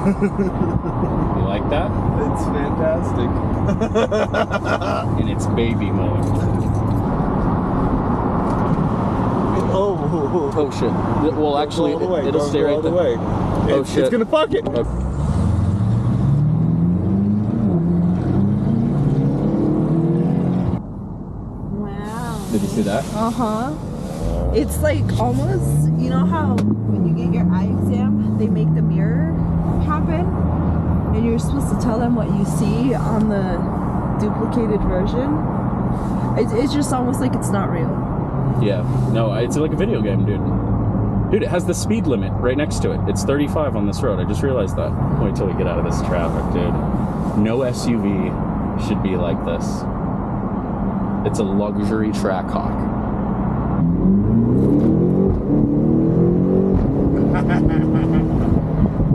You like that? It's fantastic. And it's baby mode. Oh shit. Well, actually, it'll stay right there. Oh shit. It's gonna fuck it. Okay. Wow. Did you see that? Uh-huh. It's like almost, you know how when you get your eye exam, they make the mirror happen? And you're supposed to tell them what you see on the duplicated version? It's just almost like it's not real. Yeah. No, it's like a video game, dude. Dude, it has the speed limit right next to it. It's 35 on this road. I just realized that. Wait till we get out of this traffic, dude. No SUV should be like this. It's a luxury track hawk.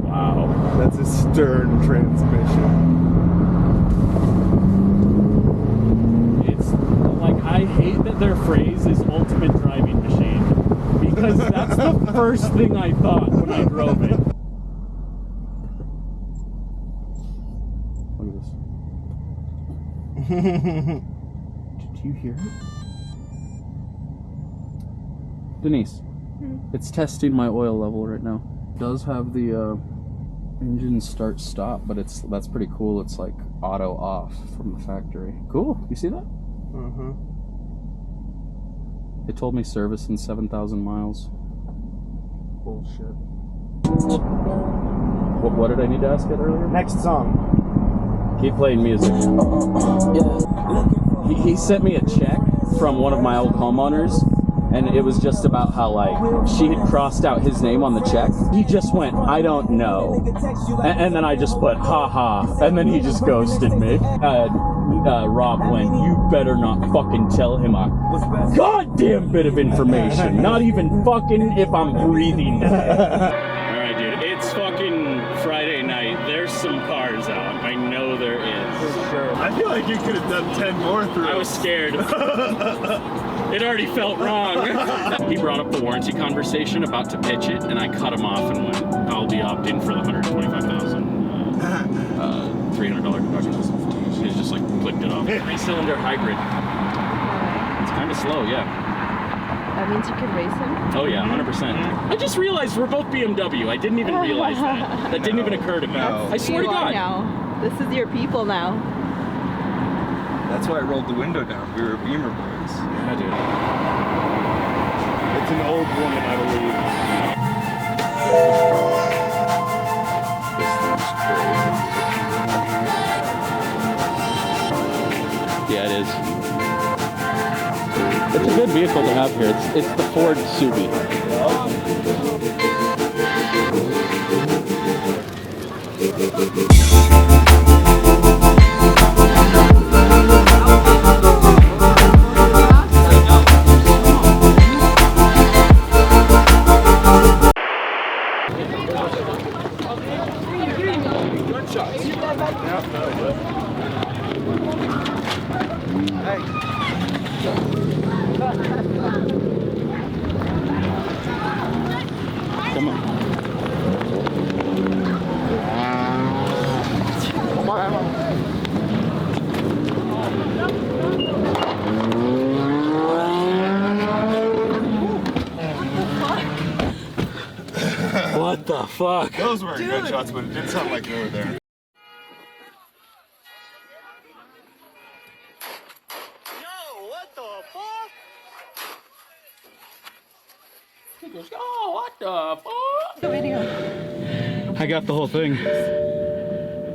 Wow. That's a stern transmission. It's like, I hate that their phrase is ultimate driving machine, because that's the first thing I thought when I drove it. Look at this. Did you hear it? Denise, it's testing my oil level right now. It does have the engine start stop, but that's pretty cool. It's like auto off from the factory. Cool. You see that? Uh-huh. They told me service in 7,000 miles. Bullshit. What did I need to ask it earlier? Next song. Keep playing music. He sent me a check from one of my old homeowners, and it was just about how, like, she had crossed out his name on the check. He just went, I don't know. And then I just put, haha. And then he just ghosted me. Rob went, you better not fucking tell him a goddamn bit of information. Not even fucking if I'm breathing. Alright, dude, it's fucking Friday night. There's some cars out. I know there is. For sure. I feel like you could have done 10 more through. I was scared. It already felt wrong. He brought up the warranty conversation about to pitch it, and I cut him off and went, I'll be opting for the $125,000 $300 deductible. He just like clicked it off. 3-cylinder hybrid. It's kind of slow, yeah. That means you can race him? Oh yeah, 100%. I just realized we're both BMW. I didn't even realize that. That didn't even occur to me. No. I swear to God. Now. This is your people now. That's why I rolled the window down. We were Beamer boys. Yeah, dude. It's an old woman, I believe. Yeah, it is. It's a good vehicle to have here. It's the Ford Subi. Come on. What the fuck? Those weren't gunshots, but it did sound like they were there. He goes, oh, what the fuck? The video. I got the whole thing.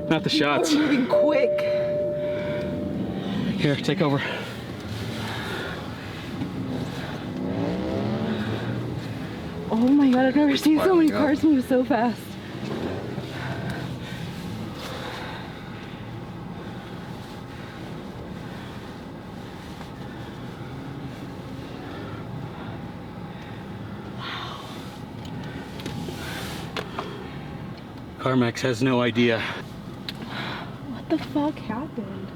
Not the shots. We're moving quick. Here, take over. Oh my god, I've never seen so many cars move so fast. Carmax has no idea. What the fuck happened?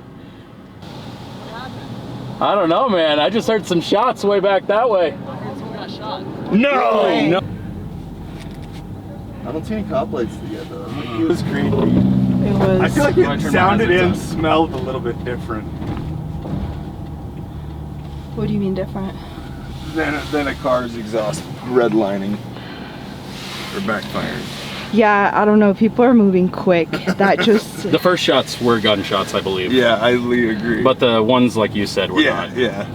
I don't know, man. I just heard some shots way back that way. Someone got shot. No! No. I don't see any cop lights yet though. It was creepy. It was. I feel like Why it turn my sounded and hazards smelled a little bit different What do you mean different? than a car's exhaust redlining or backfiring. Yeah, I don't know. People are moving quick. That just. The first shots were gunshots, I believe. Yeah, I agree. But the ones, like you said, were yeah, not. yeah.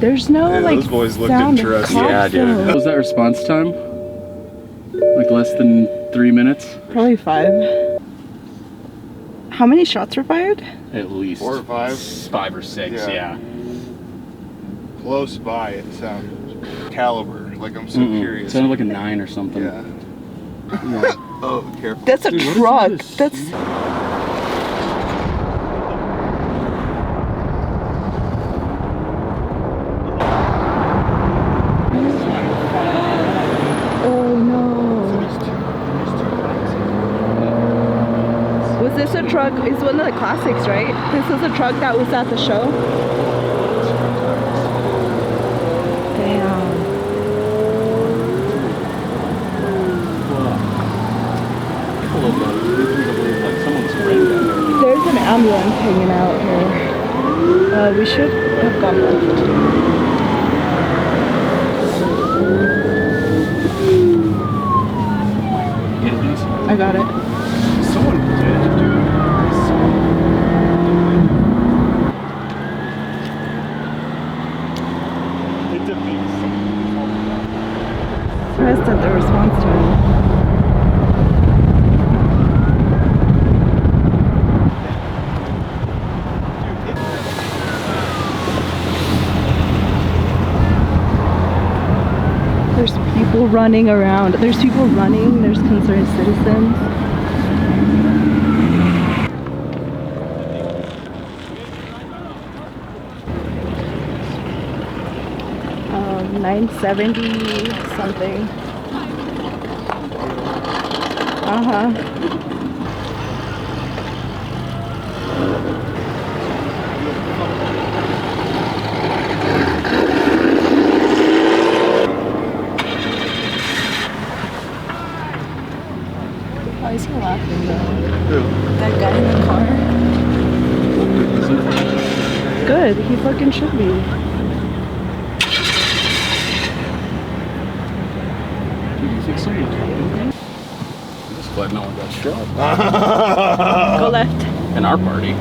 There's no Yeah, like those boys looked sound of interesting. cops, Yeah, dude. though. What was that response time? Like less than 3 minutes? Probably 5. How many shots were fired? At least 4 or 5. 5 or 6, Yeah. yeah. Close by, it sounded caliber. Like I'm so It curious. sounded like a 9 or something. Yeah. Oh, careful. That's a Dude, what is truck. this? That's. Oh no. Was this a truck? It's one of the classics, right? This is a truck that was at the show? Damn. There's an ambulance hanging out here. We should have gone left. I got it. Someone did do it. Surprised at the response time. 'There's people running around. There's people running. There's concerned citizens. 970 something. Why is he laughing though? That guy in the car? Good, he fucking should be. I'm just glad no one got shot. Go left. In our party.